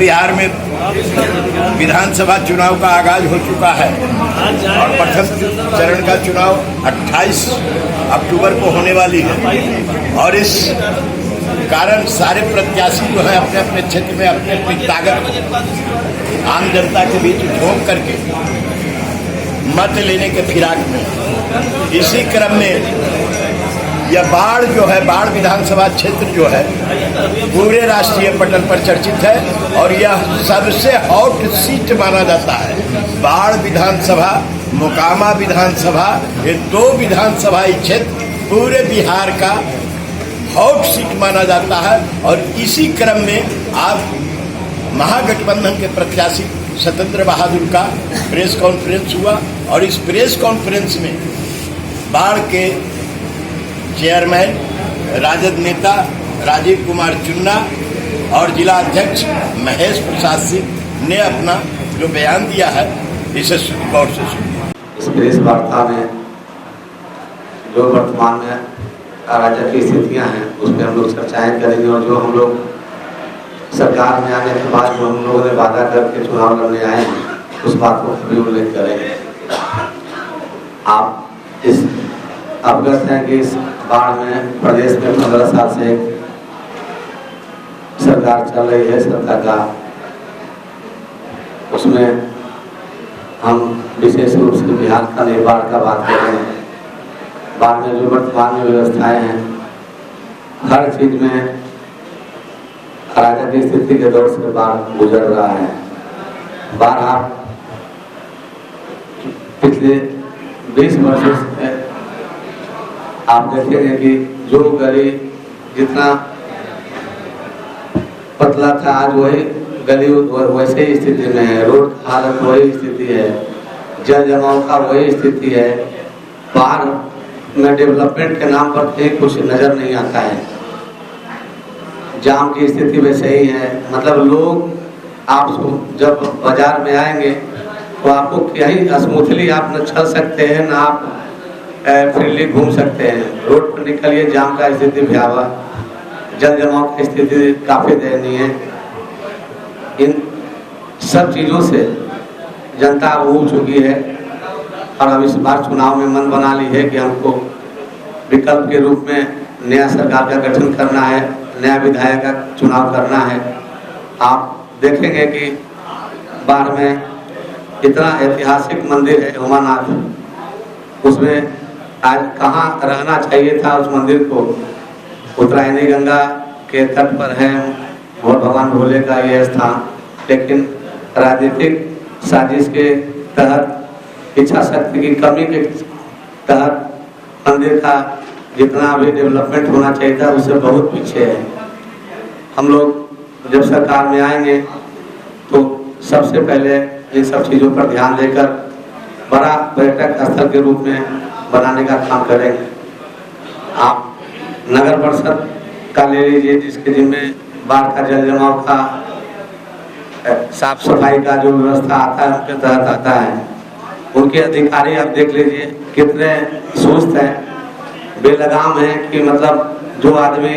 बिहार में विधानसभा चुनाव का आगाज हो चुका है और प्रथम चरण का चुनाव 28 अक्टूबर को होने वाली है और इस कारण सारे प्रत्याशी जो है अपने अपने क्षेत्र में अपनी अपनी ताकत आम जनता के बीच झोंक करके मत लेने के फिराक में, इसी क्रम में यह बाढ़ जो है, बाढ़ विधानसभा क्षेत्र जो है पूरे राष्ट्रीय पटल पर चर्चित है और यह सबसे हॉट सीट माना जाता है। बाढ़ विधानसभा, मोकामा विधानसभा, ये दो विधानसभा क्षेत्र पूरे बिहार का हॉट सीट माना जाता है और इसी क्रम में आज महागठबंधन के प्रत्याशी सत्येंद्र बहादुर का प्रेस कॉन्फ्रेंस हुआ और इस प्रेस कॉन्फ्रेंस में बाढ़ के चेयरमैन राजद नेता राजीव कुमार चुन्ना और जिला अध्यक्ष महेश प्रसाद सिंह ने अपना जो बयान दिया है इसे गौर से सुनिए। इस प्रेस वार्ता में जो वर्तमान में राज्य की स्थितियां हैं उस पर हम लोग चर्चाएं करेंगे और जो हम लोग सरकार में आने के बाद जो हम लोगों ने वादा करके चुनाव लड़ने आए हैं उस बात को भी उल्लेख करेंगे। आप इस अवगत हैं कि इस बाढ़ में प्रदेश में 15 साल से सरकार चल रही है, सरकार का उसमें हम विशेष रूप से बिहार का नहीं बाढ़ का बात कर रहे हैं। बाढ़ में जो वर्तमान में व्यवस्थाएं हैं, हर चीज में राजनीतिक स्थिति के दौर से बाढ़ गुजर रहा है। बाढ़ आप पिछले 20 वर्षों से आप देखेंगे कि जो गली जितना पतला था आज वही गली वैसे ही स्थिति में है, रोड की हालत वही स्थिति है, जल जमाव का वही स्थिति है। बाहर में डेवलपमेंट के नाम पर कहीं कुछ नजर नहीं आता है। जाम की स्थिति वैसे ही है। मतलब लोग आप जब बाजार में आएंगे तो आपको कहीं स्मूथली आप न चल सकते हैं न आप फ्रीली घूम सकते हैं। रोड पर निकलिए, जाम का स्थिति भयावह, जल जमाव की स्थिति काफी दयनीय है। इन सब चीजों से जनता ऊब चुकी है और अब इस बार चुनाव में मन बना ली है कि हमको विकल्प के रूप में नया सरकार का गठन करना है, नया विधायक का चुनाव करना है। आप देखेंगे कि बाढ़ में इतना ऐतिहासिक मंदिर है उमानाथ, उसमें आज कहाँ रहना चाहिए था उस मंदिर को। उत्तरायणी गंगा के तट पर है और भगवान भोले का यह स्थान, लेकिन राजनीतिक साजिश के तहत, इच्छा शक्ति की कमी के तहत मंदिर का जितना भी डेवलपमेंट होना चाहिए था उससे बहुत पीछे है। हम लोग जब सरकार में आएंगे तो सबसे पहले इन सब चीज़ों पर ध्यान देकर बड़ा पर्यटक स्थल के रूप में बनाने का काम करेंगे। आप नगर परिषद का ले लीजिए, जिसके जिम्मे बाढ़ का जल जमाव का साफ सफाई का जो व्यवस्था आता है उनके तहत आता है। उनके अधिकारी आप देख लीजिए कितने सुस्त हैं, बेलगाम है कि मतलब जो आदमी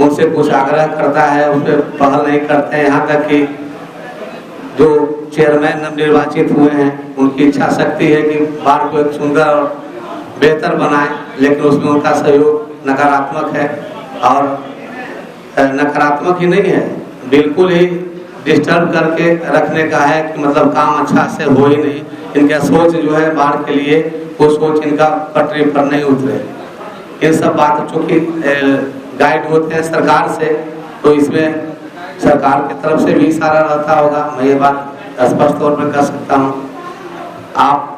उनसे कुछ आग्रह करता है उस पर पहल नहीं करते हैं। यहाँ तक कि जो चेयरमैन नवनिर्वाचित हुए हैं उनकी इच्छा शक्ति है कि बाढ़ को एक सुंदर और बेहतर बनाए, लेकिन उसमें उनका सहयोग नकारात्मक है। और नकारात्मक ही नहीं है, बिल्कुल ही डिस्टर्ब करके रखने का है कि मतलब काम अच्छा से हो ही नहीं। इनका सोच जो है बाढ़ के लिए, वो सोच इनका पटरी पर नहीं उतरे। इन सब बात चूंकि गाइड होते हैं सरकार से, तो इसमें सरकार की तरफ से भी इशारा रहता होगा। मैं ये बात स्पष्ट तौर पर कर सकता हूँ। आप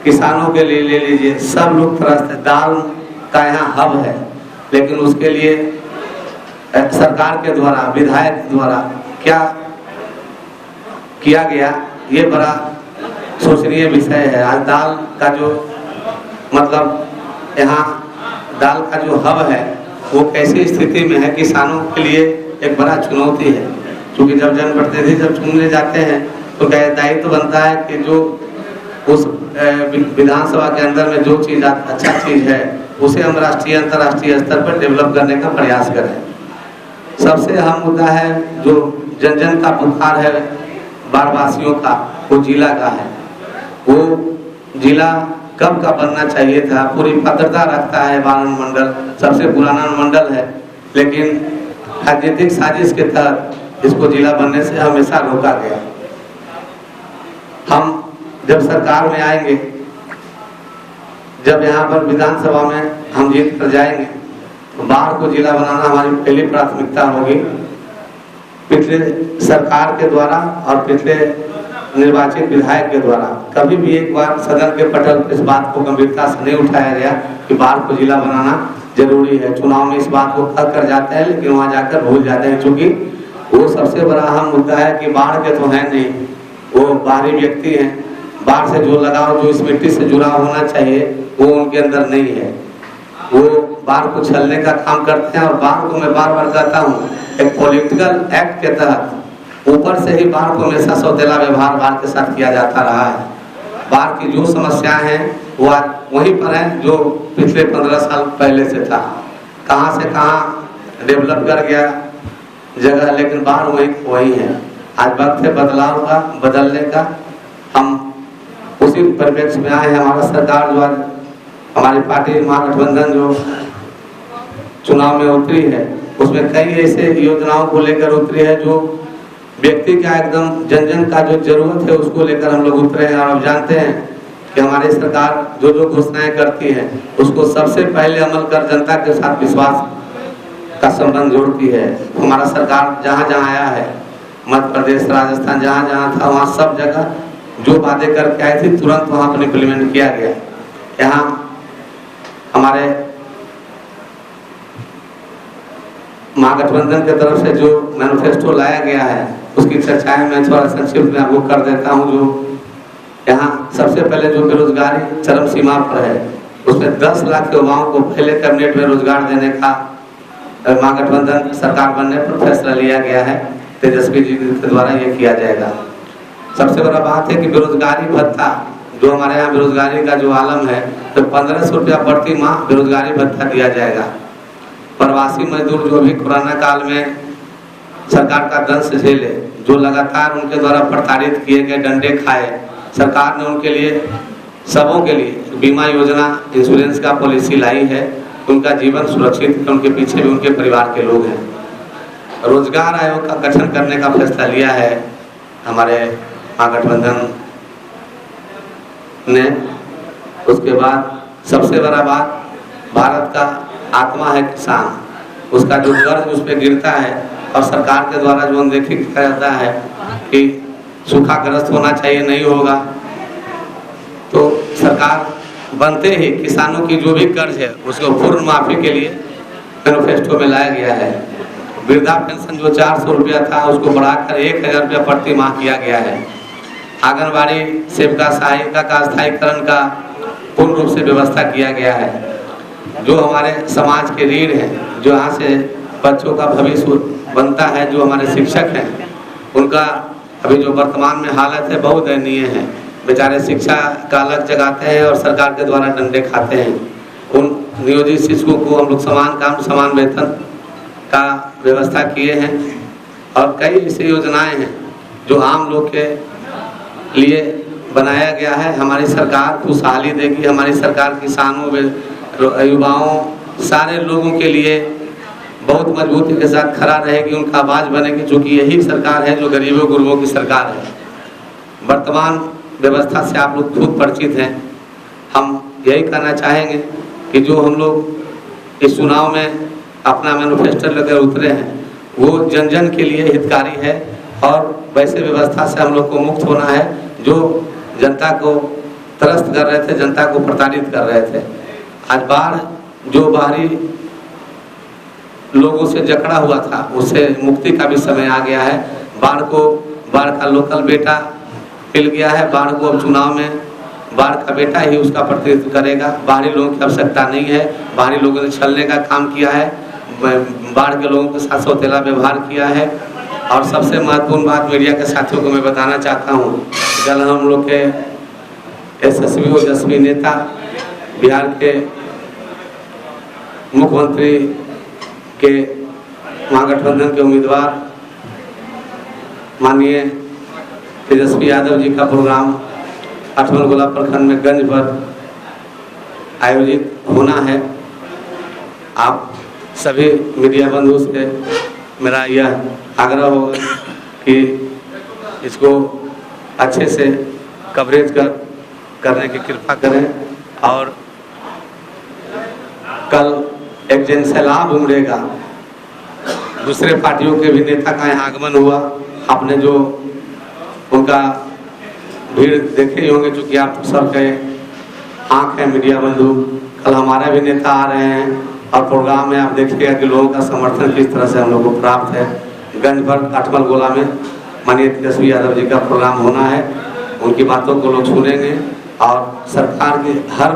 किसानों के लिए ले लीजिए, सब लोग त्रस्त है। दाल का यहाँ हब है, लेकिन उसके लिए सरकार के द्वारा, विधायक के द्वारा क्या किया गया, ये बड़ा सोचनीय विषय है। आज दाल का जो मतलब यहाँ दाल का जो हब है वो कैसी स्थिति में है, किसानों के लिए एक बड़ा चुनौती है। क्योंकि जब जनप्रतिनिधि जब चुनने जाते हैं तो दायित्व बनता है कि जो उस विधानसभा के अंदर में जो चीज़ अच्छा चीज़ है उसे हम राष्ट्रीय अंतर्राष्ट्रीय स्तर पर डेवलप करने का प्रयास करें। सबसे अहम मुद्दा है जो जन जन का पुकार है बाढ़वासियों का, वो जिला का है। वो जिला कब का बनना चाहिए था, पूरी पात्रता रखता है बाढ़ मंडल, सबसे पुराना मंडल है, लेकिन राजनीतिक साजिश के तहत इसको जिला बनने से हमेशा रोका गया। हम जब सरकार में आएंगे, जब यहाँ पर विधानसभा में हम जीत कर जाएंगे, तो बाढ़ को जिला बनाना हमारी पहली प्राथमिकता होगी। पिछले सरकार के द्वारा और पिछले निर्वाचित विधायक के द्वारा कभी भी एक बार सदन के पटल पर इस बात को गंभीरता से नहीं उठाया गया कि बाढ़ को जिला बनाना जरूरी है। चुनाव में इस बात को कह कर जाते हैं, लेकिन वहां जाकर भूल जाते हैं, क्योंकि वो सबसे बड़ा अहम मुद्दा है कि बाढ़ के तो है नहीं, वो बाहरी व्यक्ति हैं। बाढ़ से जो लगाव, जो इस मिट्टी से जुड़ा होना चाहिए, वो उनके अंदर नहीं है। वो बाढ़ को छलने का काम करते हैं। और बाढ़ को मैं बार बार कहता हूँ, एक पॉलिटिकल एक्ट के तहत ऊपर से ही बाढ़ को हमेशा सौतेला व्यवहार बाढ़ के साथ किया जाता रहा है। बाढ़ की जो समस्याएं हैं वो आज वहीं पर है जो पिछले 15 साल पहले से था। कहां से कहां डेवलप कर गया जगह, लेकिन बाढ़ वही है। आज वक्त है बदलाव का, बदलने का। हम उसी परिप्रेक्ष्य में आए हैं। हमारा सरकार जो आज हमारी पार्टी महागठबंधन जो चुनाव में उतरी है, उसमें कई ऐसे योजनाओं को लेकर उतरी है जो व्यक्ति का एकदम जन जन का जो जरूरत है उसको लेकर हम लोग उतरे हैं। और आप जानते हैं कि हमारी सरकार जो जो घोषणाएं करती है उसको सबसे पहले अमल कर जनता के साथ विश्वास का संबंध जोड़ती है। हमारा सरकार जहां जहां आया है, मध्य प्रदेश, राजस्थान, जहां जहां था वहां सब जगह जो बातें करके आई थी तुरंत वहां पर इम्प्लीमेंट किया गया। यहाँ हमारे महागठबंधन की तरफ से जो मैनिफेस्टो लाया गया है उसकी चर्चाएं मैं थोड़ा संक्षिप्त में आपको कर देता हूं। जो यहाँ सबसे पहले जो बेरोजगारी चरम सीमा पर है, उसमें 10 लाख युवाओं को पहले कैबिनेट में रोजगार देने का महागठबंधन सरकार बनने पर फैसला लिया गया है। तेजस्वी जी के द्वारा ये किया जाएगा। सबसे बड़ा बात है कि बेरोजगारी भत्ता, जो हमारे यहाँ बेरोजगारी का जो आलम है, तो 1500 रुपया प्रति माह बेरोजगारी भत्ता दिया जाएगा। प्रवासी मजदूर जो भी कोरोना काल में सरकार का दंश झेले, जो लगातार उनके द्वारा प्रताड़ित किए गए, डंडे खाए, सरकार ने उनके लिए, सबों के लिए बीमा योजना, इंश्योरेंस का पॉलिसी लाई है। उनका जीवन सुरक्षित है, उनके पीछे भी उनके परिवार के लोग हैं। रोजगार आयोग का गठन करने का फैसला लिया है हमारे महागठबंधन ने। उसके बाद सबसे बड़ा बात, भारत का आत्मा है किसान, उसका जो कर्ज उस पर गिरता है और सरकार के द्वारा जो अनदेखी किया जाता है कि सूखाग्रस्त होना चाहिए, नहीं होगा, तो सरकार बनते ही किसानों की जो भी कर्ज है उसको पूर्ण माफी के लिए मैनिफेस्टो में लाया गया है। वृद्धा पेंशन जो 400 रुपया था उसको बढ़ाकर 1000 रुपया प्रति माह किया गया है। आंगनबाड़ी सेविका सहायिका का स्थायीकरण का पूर्ण रूप से व्यवस्था किया गया है। जो हमारे समाज के रीढ़ हैं, जो यहाँ से बच्चों का भविष्य बनता है, जो हमारे शिक्षक हैं, उनका अभी जो वर्तमान में हालत है बहुत दयनीय है। बेचारे शिक्षा का अलग जगाते हैं और सरकार के द्वारा डंडे खाते हैं। उन नियोजित शिक्षकों को हम लोग समान काम समान वेतन का व्यवस्था किए हैं। और कई ऐसी योजनाएं हैं जो आम लोग के लिए बनाया गया है। हमारी सरकार खुशहाली देगी। हमारी सरकार किसानों, युवाओं, सारे लोगों के लिए बहुत मजबूती के साथ खड़ा रहेगी, उनका आवाज बनेगी, क्योंकि यही सरकार है जो गरीबों गुरबों की सरकार है। वर्तमान व्यवस्था से आप लोग खुद परिचित हैं। हम यही कहना चाहेंगे कि जो हम लोग इस चुनाव में अपना मैनिफेस्टो लेकर उतरे हैं वो जन जन के लिए हितकारी है। और वैसे व्यवस्था से हम लोग को मुक्त होना है जो जनता को त्रस्त कर रहे थे, जनता को प्रताड़ित कर रहे थे। आज बाढ़ जो बाहरी लोगों से जकड़ा हुआ था उससे मुक्ति का भी समय आ गया है। बाढ़ का लोकल बेटा मिल गया है। बाढ़ को अब चुनाव में बाढ़ का बेटा ही उसका प्रतिनिधित्व करेगा। बाहरी लोगों की आवश्यकता नहीं है। बाहरी लोगों ने छलने का काम किया है, बाढ़ के लोगों के साथ सौतेला व्यवहार किया है। और सबसे महत्वपूर्ण बात मीडिया के साथियों को मैं बताना चाहता हूँ, कल हम लोग के यशस्वी ओजस्वी नेता, बिहार के मुख्यमंत्री के महागठबंधन के उम्मीदवार माननीय तेजस्वी यादव जी का प्रोग्राम अठमलगोला प्रखंड में गंज पर आयोजित होना है। आप सभी मीडिया बंधु से मेरा यह आग्रह होगा कि इसको अच्छे से कवरेज करने की कृपा करें। और कल एक जन सैलाब उमड़ेगा, दूसरे पार्टियों के भी नेता का यहाँ आगमन हुआ। आपने जो उनका भीड़ देखे ही होंगे, चूँकि आप सबके आँख है मीडिया बंधु। कल हमारा भी नेता आ रहे हैं और प्रोग्राम में आप देखिएगा कि लोगों का समर्थन किस तरह से हम लोग को प्राप्त है। गंज भर अठमलगोला में माननीय तेजस्वी यादव जी का प्रोग्राम होना है। उनकी बातों को लोग सुनेंगे और सरकार की हर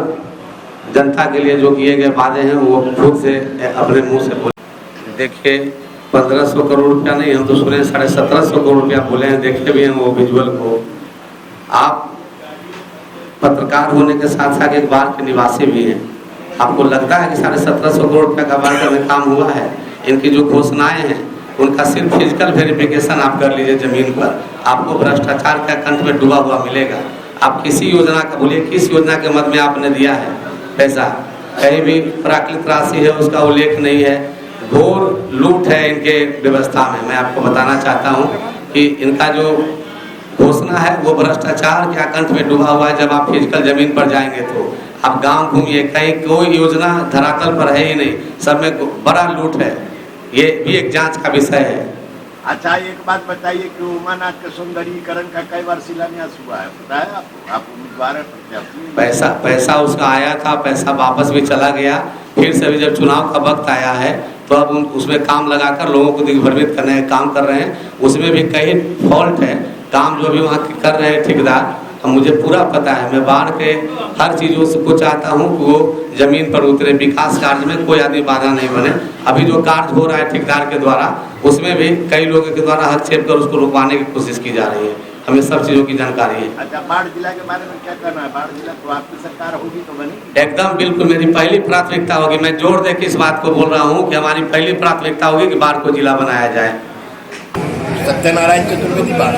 जनता के लिए जो किए गए वादे हैं वो खुद से अपने मुंह से बोले। देखिए 1500 करोड़ रुपया नहीं, हम तो सुने 1750 करोड़ रुपया बोले हैं, देखे भी हैं वो विजुअल को। आप पत्रकार होने के साथ साथ एक बार के निवासी भी हैं, आपको लगता है कि 1750 करोड़ रुपया का बार में काम हुआ है? इनकी जो घोषणाएं हैं उनका सिर्फ फिजिकल वेरिफिकेशन आप कर लीजिए जमीन पर, आपको भ्रष्टाचार का कंठ में डूबा हुआ मिलेगा। आप किसी योजना का बोलिए, किस योजना के मद में आपने दिया है पैसा? कहीं भी प्राकृतिक राशि है उसका उल्लेख नहीं है। घोर लूट है इनके व्यवस्था में। मैं आपको बताना चाहता हूँ कि इनका जो घोषणा है वो भ्रष्टाचार के कंठ में डूबा हुआ है। जब आप फिजिकल जमीन पर जाएंगे तो आप गांव घूमिए, कहीं कोई योजना धरातल पर है ही नहीं, सब में बड़ा लूट है। ये भी एक जांच का विषय है। अच्छा, एक बात बताइए कि उमानाथ के सौंदर्यीकरण का कई बार शिलान्यास हुआ है, पता है आपको? आप उम्मीदवार है प्रत्याशी। पैसा उसका आया था, पैसा वापस भी चला गया। फिर से भी जब चुनाव का वक्त आया है तो अब उसमें काम लगाकर लोगों को दिग्भ्रमित करने का काम कर रहे हैं। उसमें भी कई फॉल्ट है। काम जो भी वहाँ कर रहे हैं ठेकेदार, अब मुझे पूरा पता है। मैं बाढ़ के हर चीज़ों से को चाहता हूँ कि वो जमीन पर उतरे, विकास कार्य में कोई आदमी बाधा नहीं बने। अभी जो कार्य हो रहा है ठेकेदार के द्वारा, उसमें भी कई लोगों के द्वारा हस्तक्षेप कर उसको रुकवाने की कोशिश की जा रही है। हमें सब चीज़ों की जानकारी है। अच्छा, बाढ़ जिला के बारे में क्या करना है? बाढ़ जिला तो आपकी सरकार होगी तो बनी। एकदम बिल्कुल मेरी पहली प्राथमिकता होगी। मैं जोर दे के इस बात को बोल रहा हूँ कि हमारी पहली प्राथमिकता होगी कि बाढ़ को जिला बनाया जाए। सत्यनारायण चतुर्वेदी बाढ़